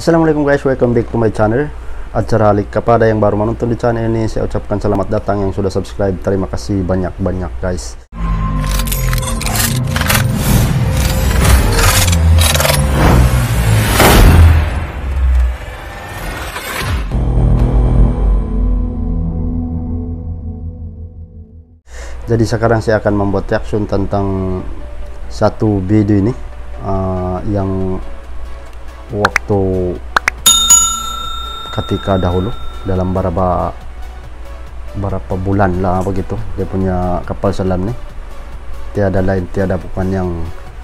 Assalamualaikum guys, welcome back to my channel. Acara kepada yang baru menonton di channel ini, saya ucapkan selamat datang. Yang sudah subscribe, terima kasih banyak-banyak guys. Jadi sekarang saya akan membuat reaction tentang satu video ini yang waktu ketika dahulu dalam berapa bulan lah begitu, dia punya kapal selam nih tiada lain tiada bukan yang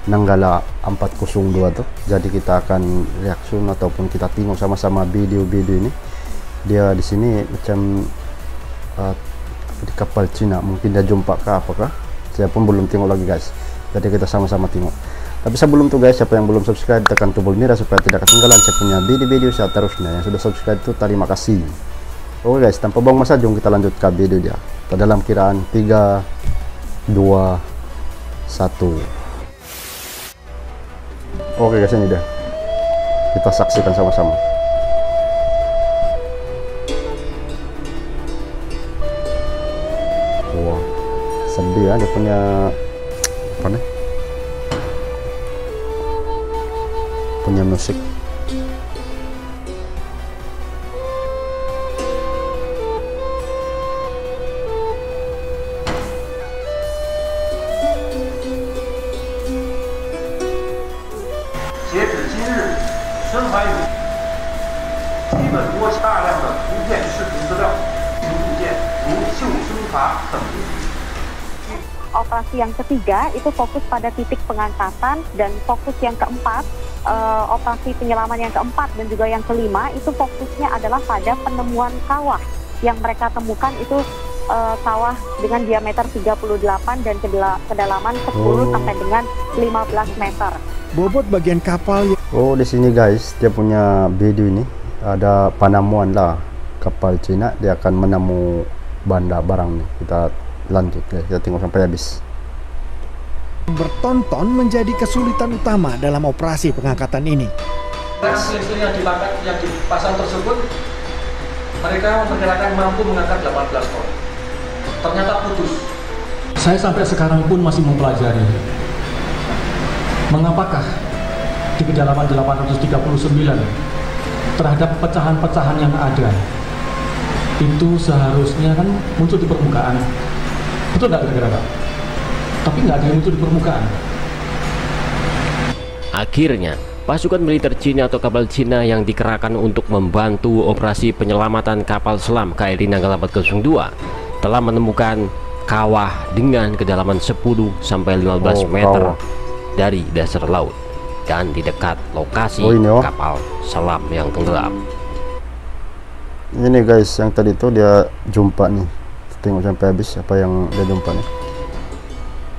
Nanggala 402 tuh. Jadi kita akan reaction ataupun kita tengok sama-sama video-video ini. Dia di sini macam di kapal Cina, mungkin dia jumpa ke apakah, saya pun belum tengok lagi guys. Jadi kita sama-sama tengok. Tapi sebelum itu guys, siapa yang belum subscribe tekan tombol merah supaya tidak ketinggalan saya punya video-video seterusnya. Yang sudah subscribe itu terima kasih. Oke guys, tanpa buang masa jom kita lanjut ke video dia. Ke dalam kiraan 3 2 1. Oke guys, ini dia. Kita saksikan sama-sama. Wow, sedih ya, dia punya apa nih? Punya musik. Operasi yang ketiga itu fokus pada titik pengangkatan, dan fokus yang keempat, operasi penyelaman yang keempat dan juga yang kelima itu fokusnya adalah pada penemuan kawah yang mereka temukan. Itu kawah dengan diameter 38 dan kedalaman 10 sampai dengan 15 meter. Bobot bagian kapal. Oh, di sini guys, dia punya video ini ada penemuan lah kapal Cina, dia akan menemu benda barang nih. Kita lanjut ya, kita tengok sampai habis. Bertonton menjadi kesulitan utama dalam operasi pengangkatan ini. Seling-seling yang dipasang tersebut, mereka memperkirakan mampu mengangkat 18 ton. Ternyata putus. Saya sampai sekarang pun masih mempelajari mengapakah di kedalaman 839 terhadap pecahan-pecahan yang ada itu seharusnya kan muncul di permukaan. Betul nggak kira-kira Pak? Tapi nggak ada yang muncul di permukaan. Akhirnya, pasukan militer Cina atau kapal Cina yang dikerahkan untuk membantu operasi penyelamatan kapal selam KRI Nanggala 402 telah menemukan kawah dengan kedalaman 10 sampai 15 meter dari dasar laut dan di dekat lokasi kapal selam yang tenggelam. Ini guys, yang tadi itu dia jumpa nih. Tengok sampai habis apa yang dia jumpa nih.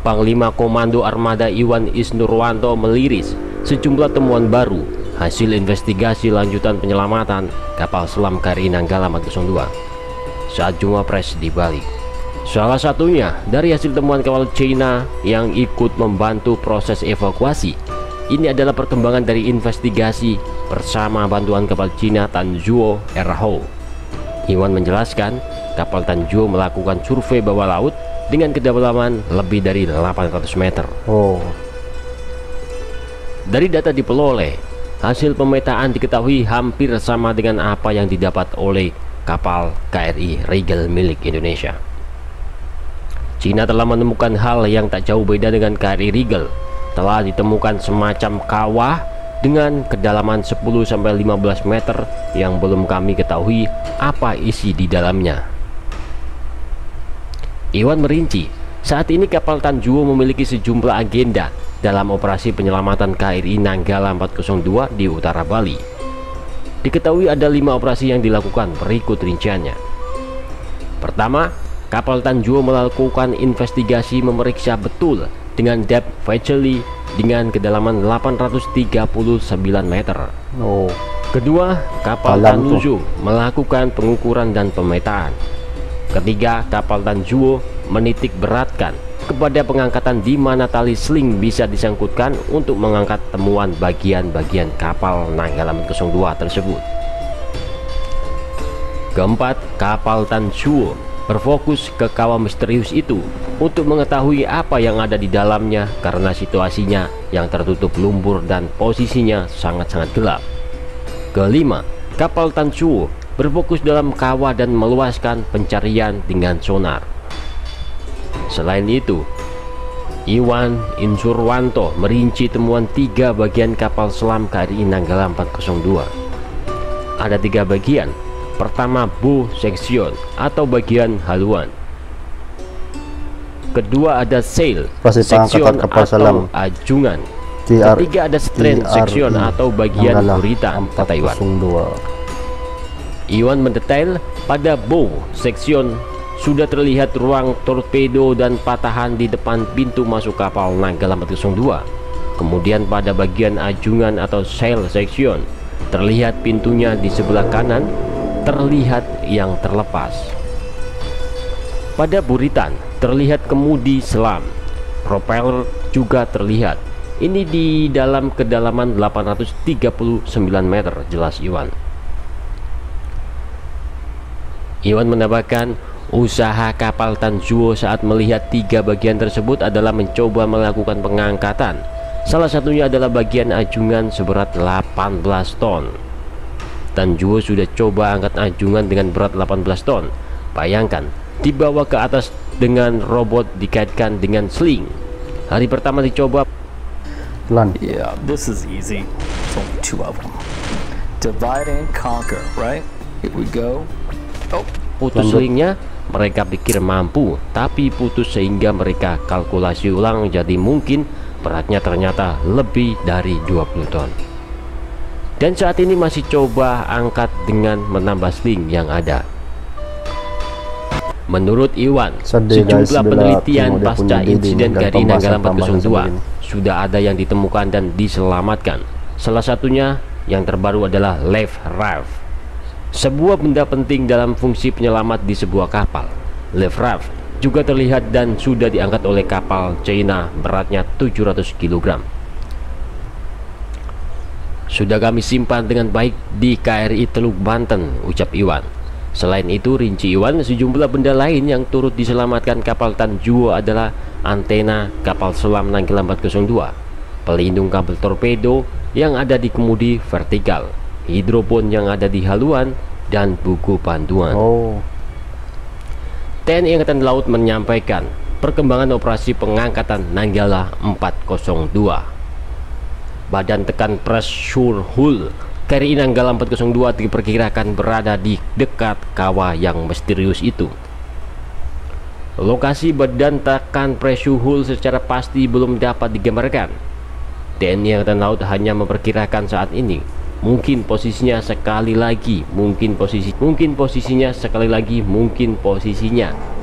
Panglima Komando Armada Iwan Isnurwanto meliris sejumlah temuan baru hasil investigasi lanjutan penyelamatan kapal selam KRI Nanggala 402 saat jumpa pers di Bali. Salah satunya dari hasil temuan kapal China yang ikut membantu proses evakuasi. Ini adalah perkembangan dari investigasi bersama bantuan kapal Cina Tanzhuo Erhou. Iwan menjelaskan kapal Tanzhuo melakukan survei bawah laut dengan kedalaman lebih dari 800 meter. Dari data diperoleh, hasil pemetaan diketahui hampir sama dengan apa yang didapat oleh kapal KRI Regal milik Indonesia. Cina telah menemukan hal yang tak jauh beda dengan KRI Regal. Telah ditemukan semacam kawah dengan kedalaman 10-15 meter yang belum kami ketahui apa isi di dalamnya. Iwan merinci, saat ini kapal Tanzhuo memiliki sejumlah agenda dalam operasi penyelamatan KRI Nanggala 402 di utara Bali. Diketahui ada 5 operasi yang dilakukan, berikut rinciannya. Pertama, kapal Tanzhuo melakukan investigasi memeriksa betul dengan depth vessel dengan kedalaman 839 meter. Kedua, kapal Tanzhuo melakukan pengukuran dan pemetaan. Ketiga, kapal Tanzhuo menitik beratkan kepada pengangkatan di mana tali sling bisa disangkutkan untuk mengangkat temuan bagian-bagian kapal Nanggala 402 tersebut. Keempat, kapal Tanchuo berfokus ke kawah misterius itu untuk mengetahui apa yang ada di dalamnya karena situasinya yang tertutup lumpur dan posisinya sangat-sangat gelap. Kelima, kapal Tanchuo berfokus dalam kawah dan meluaskan pencarian dengan sonar. Selain itu, Iwan Insurwanto merinci temuan 3 bagian kapal selam KRI Nanggala 402. Ada 3 bagian. Pertama, bow section atau bagian haluan. Kedua, ada sail section kapal atau selam ajungan. Ketiga, ada stern section atau bagian buritan, kata Iwan. Iwan mendetail pada bow section sudah terlihat ruang torpedo dan patahan di depan pintu masuk kapal Nanggala 402. Kemudian pada bagian ajungan atau sail section terlihat pintunya di sebelah kanan terlihat yang terlepas. Pada buritan terlihat kemudi selam, propeller juga terlihat. Ini di dalam kedalaman 839 meter, jelas Iwan. Iwan menambahkan, usaha kapal Tanchuo saat melihat 3 bagian tersebut adalah mencoba melakukan pengangkatan. Salah satunya adalah bagian ajungan seberat 18 ton. Tanchuo sudah coba angkat ajungan dengan berat 18 ton. Bayangkan, dibawa ke atas dengan robot dikaitkan dengan sling. Hari pertama dicoba. Yeah, this is easy. It's only 2 of them. Divide and conquer, right? Here we go. Oh, putus slingnya. Mereka pikir mampu, tapi putus sehingga mereka kalkulasi ulang, jadi mungkin beratnya ternyata lebih dari 20 ton. Dan saat ini masih coba angkat dengan menambah sling yang ada. Menurut Iwan, sejumlah penelitian pasca insiden KRI Nanggala 402 sudah ada yang ditemukan dan diselamatkan. Salah satunya yang terbaru adalah life raft, sebuah benda penting dalam fungsi penyelamat di sebuah kapal. Life raft juga terlihat dan sudah diangkat oleh kapal China beratnya 700 kg. Sudah kami simpan dengan baik di KRI Teluk Banten, ucap Iwan. Selain itu, rinci Iwan, sejumlah benda lain yang turut diselamatkan kapal Tanchuo adalah antena kapal selam Nanggala 402, pelindung kabel torpedo yang ada di kemudi vertikal, hidropon yang ada di haluan, dan buku panduan. TNI Angkatan Laut menyampaikan perkembangan operasi pengangkatan Nanggala 402. Badan tekan pressure hull KRI Nanggala 402 diperkirakan berada di dekat kawah yang misterius itu. Lokasi badan tekan pressure hull secara pasti belum dapat digambarkan. TNI Angkatan Laut hanya memperkirakan saat ini mungkin posisinya sekali lagi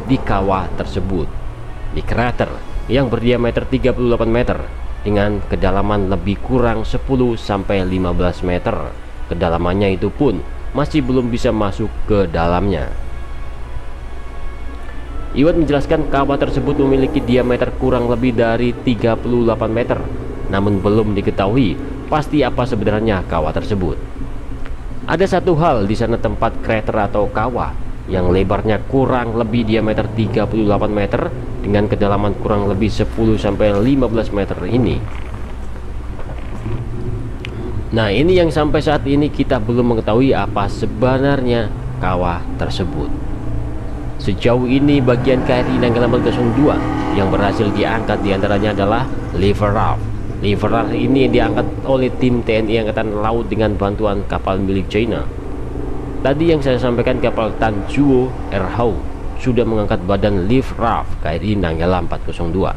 di kawah tersebut, di krater yang berdiameter 38 meter dengan kedalaman lebih kurang 10-15 meter. Kedalamannya itu pun masih belum bisa masuk ke dalamnya. Iwan menjelaskan kawah tersebut memiliki diameter kurang lebih dari 38 meter, namun belum diketahui pasti apa sebenarnya kawah tersebut. Ada satu hal di sana, tempat krater atau kawah yang lebarnya kurang lebih diameter 38 meter dengan kedalaman kurang lebih 10-15 meter ini. Nah, ini yang sampai saat ini kita belum mengetahui apa sebenarnya kawah tersebut. Sejauh ini bagian KRI Nanggala 402 yang berhasil diangkat diantaranya adalah liver raft. Liver raft ini diangkat oleh tim TNI Angkatan Laut dengan bantuan kapal milik China. Tadi yang saya sampaikan, kapal Tanchuo Erhou sudah mengangkat badan lift raft KRI Nanggala 402.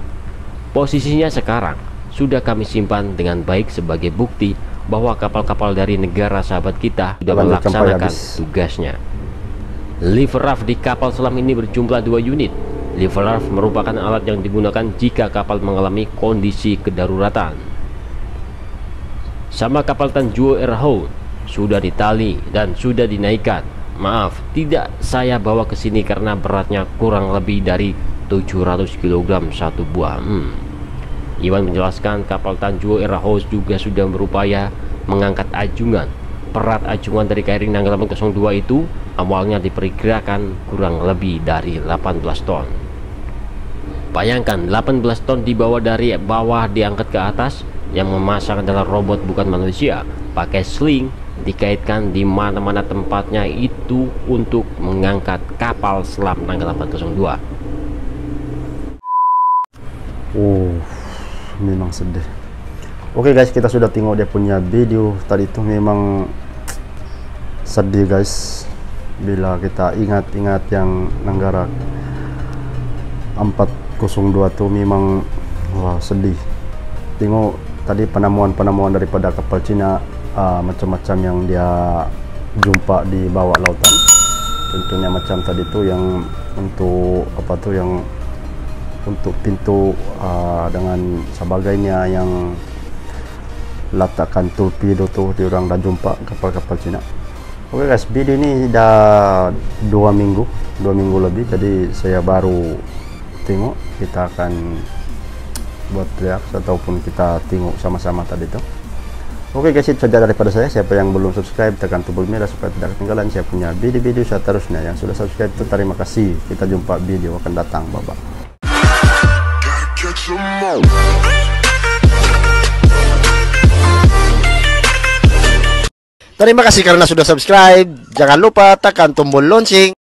Posisinya sekarang sudah kami simpan dengan baik sebagai bukti bahwa kapal-kapal dari negara sahabat kita sudah melaksanakan tugasnya. Lift raft di kapal selam ini berjumlah 2 unit. Lift raft merupakan alat yang digunakan jika kapal mengalami kondisi kedaruratan. Sama kapal Tanchuo Erhou sudah ditali dan sudah dinaikkan. Maaf, tidak saya bawa ke sini karena beratnya kurang lebih dari 700 kg satu buah. Iwan menjelaskan kapal Tanjung Era House juga sudah berupaya mengangkat ajungan. Berat ajungan dari KRI Nanggala 402 itu awalnya diperkirakan kurang lebih dari 18 ton. Bayangkan 18 ton dibawa dari bawah diangkat ke atas. Yang memasang adalah robot bukan manusia, pakai sling, dikaitkan di mana-mana tempatnya itu untuk mengangkat kapal selam Nanggala 402. Memang sedih. Oke guys, kita sudah tengok dia punya video tadi itu, memang sedih guys. Bila kita ingat-ingat yang Nanggala 402 tuh memang wah sedih. Tengok tadi penemuan daripada kapal Cina, macam-macam yang dia jumpa di bawah lautan. Contohnya macam tadi tuh yang untuk apa tuh, yang untuk pintu dengan sebagainya, yang letakkan torpedo tuh di orang dah jumpa kapal-kapal Cina. Oke guys, video ini dah 2 minggu lebih, jadi saya baru tengok. Kita akan buat reaksi ataupun kita tengok sama-sama tadi itu. Oke guys, itu saja daripada saya. Siapa yang belum subscribe, tekan tombol merah supaya tidak ketinggalan saya punya video-video seterusnya. Yang sudah subscribe itu terima kasih. Kita jumpa video akan datang. Bye bye. Terima kasih karena sudah subscribe. Jangan lupa tekan tombol lonceng.